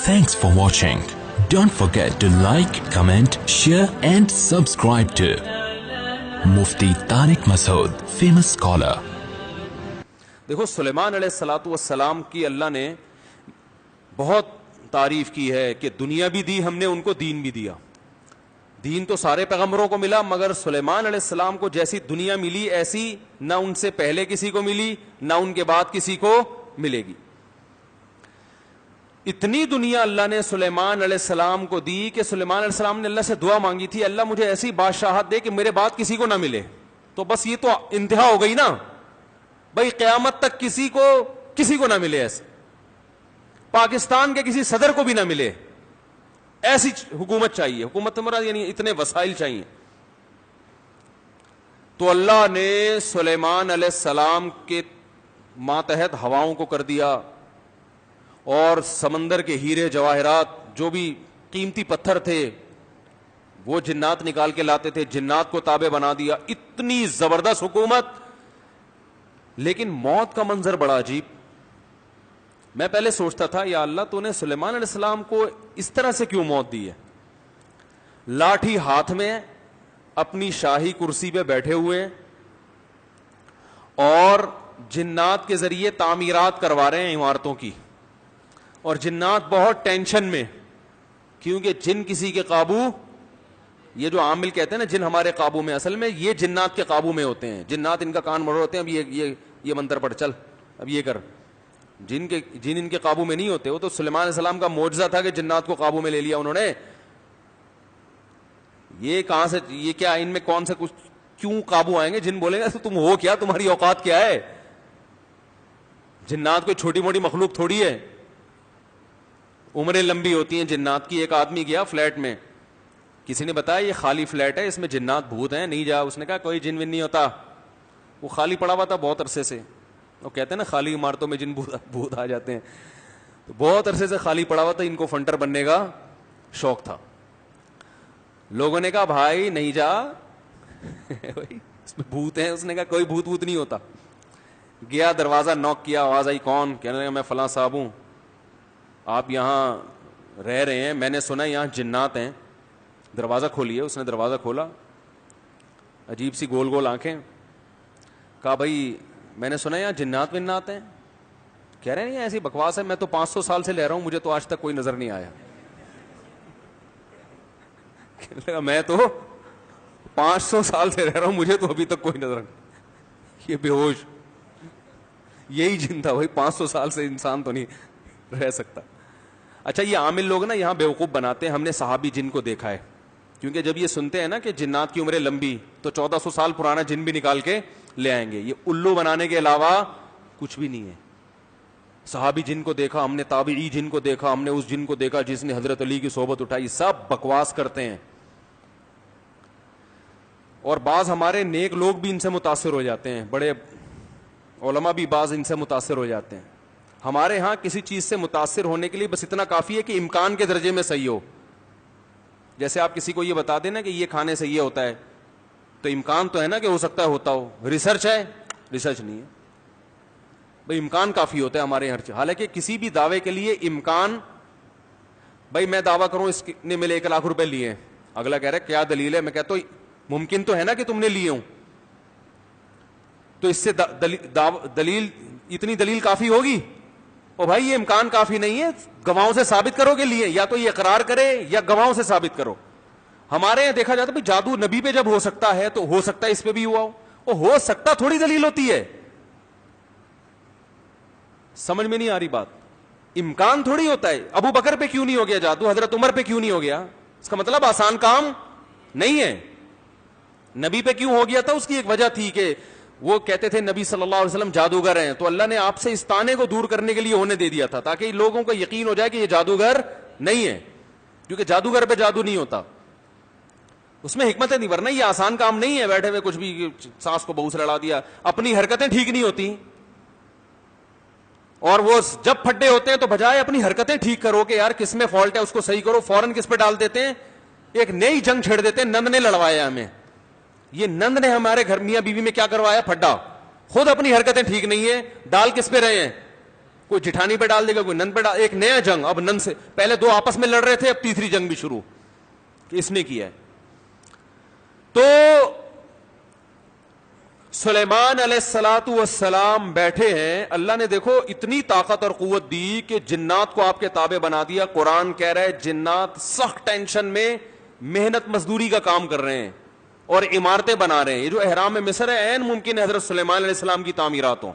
Thanks for watching. Don't forget to like, comment, share and subscribe to Mufti Tariq Masood, famous scholar. دیکھو سلیمان علیہ الصلوۃ والسلام کی اللہ نے بہت تعریف کی ہے کہ دنیا بھی دی ہم نے ان کو، دین بھی دیا. دین تو سارے پیغمبروں کو ملا، مگر سلیمان علیہ السلام کو جیسی دنیا ملی ایسی نہ ان سے پہلے کسی کو ملی نہ ان کے بعد کسی کو ملے گی. اتنی دنیا اللہ نے سلیمان علیہ السلام کو دی کہ سلیمان علیہ السلام نے اللہ سے دعا مانگی تھی، اللہ مجھے ایسی بادشاہت دے کہ میرے بعد کسی کو نہ ملے. تو بس یہ تو انتہا ہو گئی نا بھائی، قیامت تک کسی کو نہ ملے، ایسے پاکستان کے کسی صدر کو بھی نہ ملے، ایسی حکومت چاہیے. حکومت مراد یعنی اتنے وسائل چاہیے. تو اللہ نے سلیمان علیہ السلام کے ماتحت ہواؤں کو کر دیا، اور سمندر کے ہیرے جواہرات جو بھی قیمتی پتھر تھے وہ جنات نکال کے لاتے تھے، جنات کو تابع بنا دیا. اتنی زبردست حکومت. لیکن موت کا منظر بڑا عجیب. میں پہلے سوچتا تھا یا اللہ تو نے سلیمان علیہ السلام کو اس طرح سے کیوں موت دی ہے؟ لاٹھی ہاتھ میں اپنی شاہی کرسی پہ بیٹھے ہوئے اور جنات کے ذریعے تعمیرات کروا رہے ہیں عمارتوں کی، اور جنات بہت ٹینشن میں، کیونکہ جن کسی کے قابو، یہ جو عامل کہتے ہیں نا جن ہمارے قابو میں، اصل میں یہ جنات کے قابو میں ہوتے ہیں. جنات ان کا کان مڑ ہوتے ہیں، اب یہ منتر پڑھ، چل اب یہ کر. جن ان کے قابو میں نہیں ہوتے. وہ تو سلیمان علیہ السلام کا معجزہ تھا کہ جنات کو قابو میں لے لیا انہوں نے. یہ کہاں سے، یہ کیا، ان میں کون سے کچھ کیوں قابو آئیں گے؟ جن بولیں گے تم ہو کیا، تمہاری اوقات کیا ہے؟ جنات کوئی چھوٹی موٹی مخلوق تھوڑی ہے، عمریں لمبی ہوتی ہیں جنات کی. ایک آدمی گیا فلیٹ میں، کسی نے بتایا یہ خالی فلیٹ ہے، اس میں جنات بھوت ہیں، نہیں جا. اس نے کہا کوئی جن ون نہیں ہوتا. وہ خالی پڑا ہوا تھا بہت عرصے سے. وہ کہتے ہیں نا خالی عمارتوں میں جن بھوت آ جاتے ہیں. تو بہت عرصے سے خالی پڑا ہوا تھا، ان کو فنٹر بننے کا شوق تھا. لوگوں نے کہا بھائی نہیں جا اس میں بھوت ہیں. اس نے کہا کوئی بھوت نہیں ہوتا. گیا دروازہ نوک کیا، آواز آئی کون؟ کہنے لگا میں فلاں صاحب ہوں، آپ یہاں رہ رہے ہیں، میں نے سنا یہاں جنات ہیں، دروازہ کھولیے. اس نے دروازہ کھولا، عجیب سی گول گول آنکھیں. کہا بھائی میں نے سنا یہاں جنات ونات ہیں. کہہ رہے ہیں ایسی بکواس ہے، میں تو 500 سال سے لے رہا ہوں، مجھے تو آج تک کوئی نظر نہیں آیا. کہنے لگا میں تو 500 سال سے رہ رہا ہوں، مجھے تو ابھی تک کوئی نظر نہیں. یہ بے ہوش یہی جن تھا بھائی، 500 سال سے انسان تو نہیں رہ سکتا. اچھا یہ عامل لوگ نا یہاں بیوقوف بناتے ہیں. ہم نے صحابی جن کو دیکھا ہے، کیونکہ جب یہ سنتے ہیں نا کہ جنات کی عمریں لمبی، تو 1400 سال پرانا جن بھی نکال کے لے آئیں گے. یہ الو بنانے کے علاوہ کچھ بھی نہیں ہے. صحابی جن کو دیکھا ہم نے، تابعی جن کو دیکھا ہم نے، اس جن کو دیکھا جس نے حضرت علی کی صحبت اٹھائی، سب بکواس کرتے ہیں. اور بعض ہمارے نیک لوگ بھی ان سے متاثر ہو جاتے ہیں، بڑے علماء بھی بعض ان سے متاثر ہو جاتے ہیں. ہمارے ہاں کسی چیز سے متاثر ہونے کے لیے بس اتنا کافی ہے کہ امکان کے درجے میں صحیح ہو. جیسے آپ کسی کو یہ بتا دیں نا کہ یہ کھانے سے یہ ہوتا ہے، تو امکان تو ہے نا کہ ہو سکتا ہے ہوتا ہو. ریسرچ ہے؟ ریسرچ نہیں ہے بھائی، امکان کافی ہوتا ہے ہمارے ہر چیز. حالانکہ کسی بھی دعوے کے لیے امکان، بھائی میں دعویٰ کروں اس نے میرے 1 لاکھ روپے لیے ہیں، اگلا کہہ رہا ہے کیا دلیل ہے؟ میں کہتا ہوں ممکن تو ہے نا کہ تم نے لیے ہوں، تو اس سے دلیل، اتنی دلیل کافی ہوگی؟ او بھائی یہ امکان کافی نہیں ہے، گواہوں سے ثابت کرو کہ لیے. یا تو یہ اقرار کرے یا گواہوں سے ثابت کرو. ہمارے یہاں دیکھا جاتا ہے بھائی جادو نبی پہ جب ہو سکتا ہے تو ہو سکتا ہے اس پہ بھی ہوا ہو. وہ ہو سکتا تھوڑی دلیل ہوتی ہے. سمجھ میں نہیں آ رہی بات. امکان تھوڑی ہوتا ہے. ابو بکر پہ کیوں نہیں ہو گیا جادو، حضرت عمر پہ کیوں نہیں ہو گیا؟ اس کا مطلب آسان کام نہیں ہے. نبی پہ کیوں ہو گیا تھا؟ اس کی ایک وجہ تھی کہ وہ کہتے تھے نبی صلی اللہ علیہ وسلم جادوگر ہیں، تو اللہ نے آپ سے اس طعنے کو دور کرنے کے لیے ہونے دے دیا تھا، تاکہ لوگوں کو یقین ہو جائے کہ یہ جادوگر نہیں ہے. کیونکہ جادوگر پہ جادو نہیں ہوتا، اس میں حکمتیں نہیں، ورنہ یہ آسان کام نہیں ہے بیٹھے ہوئے کچھ بھی ساس کو بہو سے لڑا دیا. اپنی حرکتیں ٹھیک نہیں ہوتی، اور وہ جب پھڈے ہوتے ہیں تو بجائے اپنی حرکتیں ٹھیک کرو کہ یار کس میں فالٹ ہے اس کو صحیح کرو، فوراً کس پہ ڈال دیتے ہیں، ایک نئی جنگ چھیڑ دیتے ہیں. نند نے لڑوایا ہمیں، یہ نند نے ہمارے گھر میاں بیوی میں کیا کروایا؟ پھڈا. خود اپنی حرکتیں ٹھیک نہیں ہے، ڈال کس پہ رہے ہیں؟ کوئی جٹھانی پہ ڈال دے گا, کوئی نند پہ ڈال, ایک نیا جنگ. اب نند سے پہلے دو آپس میں لڑ رہے تھے, اب تیسری جنگ بھی شروع کہ اس نے کیا ہے. تو سلیمان علیہ الصلوۃ والسلام بیٹھے ہیں, اللہ نے دیکھو اتنی طاقت اور قوت دی کہ جنات کو آپ کے تابع بنا دیا. قرآن کہہ رہا ہے جنات سخت ٹینشن میں محنت مزدوری کا کام کر رہے ہیں اور عمارتیں بنا رہے ہیں. یہ جو احرام مصر ہے عین ممکن ہے حضرت سلیمان علیہ السلام کی تعمیرات ہوں.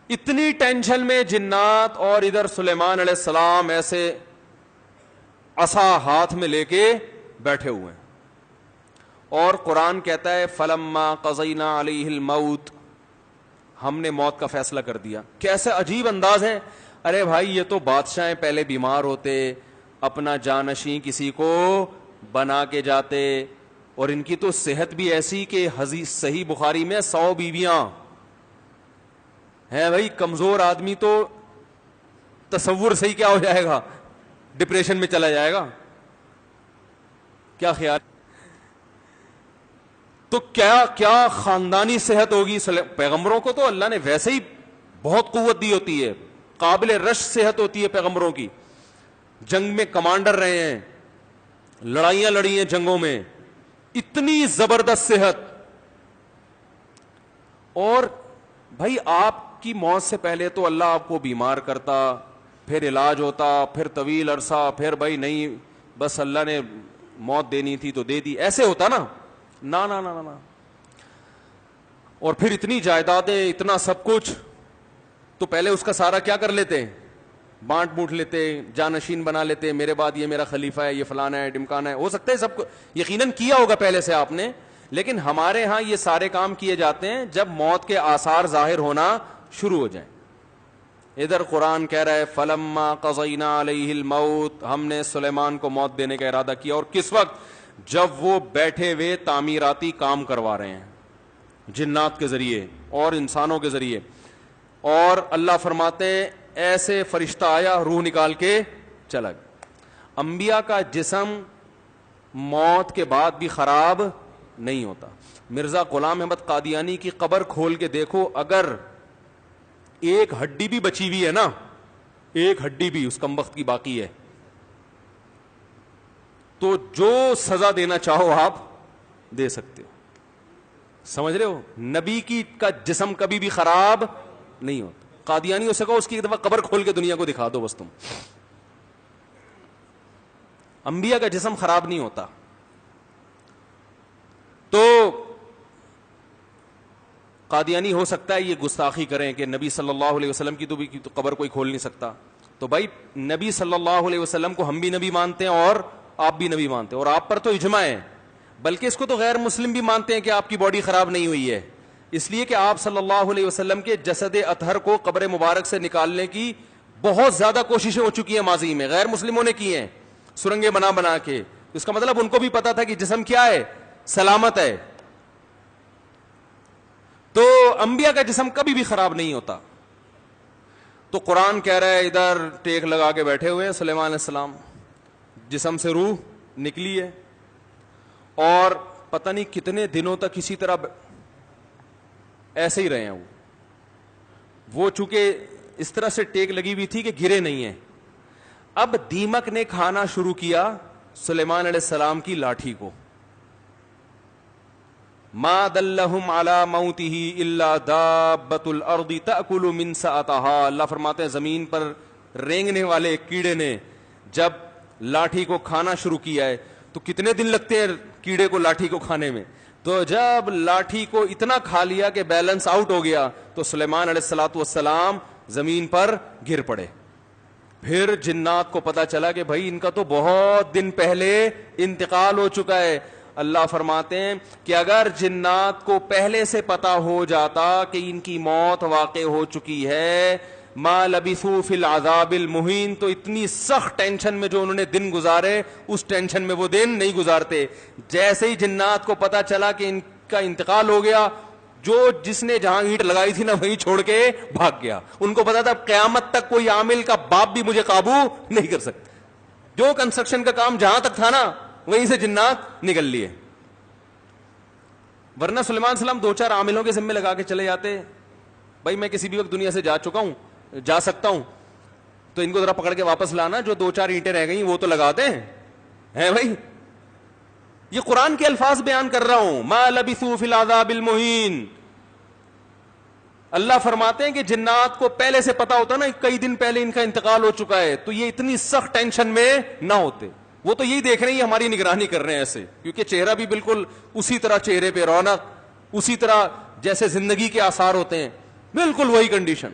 اتنی ٹینشن میں جنات, اور ادھر سلیمان علیہ السلام ایسے عصا ہاتھ میں لے کے بیٹھے ہوئے ہیں. اور قرآن کہتا ہے فلما قضینا علیہ الموت, ہم نے موت کا فیصلہ کر دیا. کیسے عجیب انداز ہے. ارے بھائی یہ تو بادشاہ پہلے بیمار ہوتے, اپنا جانشین کسی کو بنا کے جاتے, اور ان کی تو صحت بھی ایسی کہ حدیث صحیح بخاری میں 100 بیویاں ہیں. بھائی کمزور آدمی تو تصور صحیح کیا ہو جائے گا, ڈپریشن میں چلا جائے گا. کیا خیال؟ تو کیا خاندانی صحت ہوگی. پیغمبروں کو تو اللہ نے ویسے ہی بہت قوت دی ہوتی ہے, قابل رش صحت ہوتی ہے پیغمبروں کی. جنگ میں کمانڈر رہے ہیں, لڑائیاں لڑی ہیں جنگوں میں, اتنی زبردست صحت. اور بھائی آپ کی موت سے پہلے تو اللہ آپ کو بیمار کرتا, پھر علاج ہوتا, پھر طویل عرصہ, پھر بھائی نہیں بس اللہ نے موت دینی تھی تو دے دی, ایسے ہوتا نا. نا نا نا نا. اور پھر اتنی جائیدادیں, اتنا سب کچھ, تو پہلے اس کا سارا کیا کر لیتے, بانٹ بوٹ لیتے, جانشین بنا لیتے, میرے بعد یہ میرا خلیفہ ہے, یہ فلانا ہے, ڈمکانا ہے. ہو سکتا ہے سب کو یقیناً کیا ہوگا پہلے سے آپ نے, لیکن ہمارے ہاں یہ سارے کام کیے جاتے ہیں جب موت کے آثار ظاہر ہونا شروع ہو جائیں. ادھر قرآن کہہ رہا ہے فلما قضینا علیہ الموت, ہم نے سلیمان کو موت دینے کا ارادہ کیا. اور کس وقت؟ جب وہ بیٹھے ہوئے تعمیراتی کام کروا رہے ہیں جنات کے ذریعے اور انسانوں کے ذریعے. اور اللہ فرماتے ہیں ایسے فرشتہ آیا, روح نکال کے چلا گیا. انبیاء کا جسم موت کے بعد بھی خراب نہیں ہوتا. مرزا غلام احمد قادیانی کی قبر کھول کے دیکھو, اگر ایک ہڈی بھی بچی ہوئی ہے نا, ایک ہڈی بھی اس کمبخت کی باقی ہے, تو جو سزا دینا چاہو آپ دے سکتے ہو. سمجھ رہے ہو؟ نبی کی کا جسم کبھی بھی خراب نہیں ہوتا. قادیانی ہو سکا اس کی ایک دفعہ قبر کھول کے دنیا کو دکھا دو بس تم. انبیاء کا جسم خراب نہیں ہوتا. تو قادیانی ہو سکتا ہے یہ گستاخی کریں کہ نبی صلی اللہ علیہ وسلم کی تو قبر کوئی کھول نہیں سکتا. تو بھائی نبی صلی اللہ علیہ وسلم کو ہم بھی نبی مانتے ہیں اور آپ بھی نبی مانتے ہیں, اور آپ پر تو اجماع ہے, بلکہ اس کو تو غیر مسلم بھی مانتے ہیں کہ آپ کی باڈی خراب نہیں ہوئی ہے, اس لیے کہ آپ صلی اللہ علیہ وسلم کے جسد اطہر کو قبر مبارک سے نکالنے کی بہت زیادہ کوششیں ہو چکی ہیں ماضی میں, غیر مسلموں نے کی ہیں سرنگیں بنا کے. اس کا مطلب ان کو بھی پتا تھا کہ جسم کیا ہے, سلامت ہے. تو انبیاء کا جسم کبھی بھی خراب نہیں ہوتا. تو قرآن کہہ رہا ہے ادھر ٹیک لگا کے بیٹھے ہوئے ہیں سلیمان علیہ السلام, جسم سے روح نکلی ہے, اور پتہ نہیں کتنے دنوں تک اسی طرح ایسے ہی رہے ہیں. وہ چونکہ اس طرح سے ٹیک لگی ہوئی تھی کہ گرے نہیں ہیں. اب دیمک نے کھانا شروع کیا سلیمان علیہ السلام کی لاٹھی کو. ما دلہم علی موتہ الا دابۃ الارض تأکل من سأتہا. اللہ فرماتے ہیں زمین پر رینگنے والے کیڑے نے جب لاٹھی کو کھانا شروع کیا ہے, تو کتنے دن لگتے ہیں کیڑے کو لاٹھی کو کھانے میں. تو جب لاٹھی کو اتنا کھا لیا کہ بیلنس آؤٹ ہو گیا, تو سلیمان علیہ الصلوۃ والسلام زمین پر گر پڑے. پھر جنات کو پتا چلا کہ بھائی ان کا تو بہت دن پہلے انتقال ہو چکا ہے. اللہ فرماتے ہیں کہ اگر جنات کو پہلے سے پتا ہو جاتا کہ ان کی موت واقع ہو چکی ہے, ما لبثوا فی العذاب المہین, تو اتنی سخت ٹینشن میں جو انہوں نے دن گزارے اس ٹینشن میں وہ دن نہیں گزارتے. جیسے ہی جنات کو پتا چلا کہ ان کا انتقال ہو گیا, جو جس نے جہاں اینٹ لگائی تھی نا وہیں چھوڑ کے بھاگ گیا. ان کو پتا تھا قیامت تک کوئی عامل کا باپ بھی مجھے قابو نہیں کر سکتا. جو کنسٹرکشن کا کام جہاں تک تھا نا وہیں سے جنات نکل لیے. ورنہ سلیمان السلام 2-4 عاملوں کے ذمے لگا کے چلے جاتے, بھائی میں کسی بھی وقت دنیا سے جا چکا ہوں, جا سکتا ہوں تو ان کو ذرا پکڑ کے واپس لانا, جو 2-4 اینٹیں رہ گئی وہ تو لگا دیں. ہے بھائی, یہ قرآن کے الفاظ بیان کر رہا ہوں. ما لبثوا فی العذاب المہین. اللہ فرماتے ہیں کہ جنات کو پہلے سے پتا ہوتا نا, کئی دن پہلے ان کا انتقال ہو چکا ہے, تو یہ اتنی سخت ٹینشن میں نہ ہوتے. وہ تو یہی دیکھ رہے ہیں یہ ہماری نگرانی کر رہے ہیں ایسے, کیونکہ چہرہ بھی بالکل اسی طرح, چہرے پہ رونق اسی طرح جیسے زندگی کے آثار ہوتے ہیں, بالکل وہی کنڈیشن.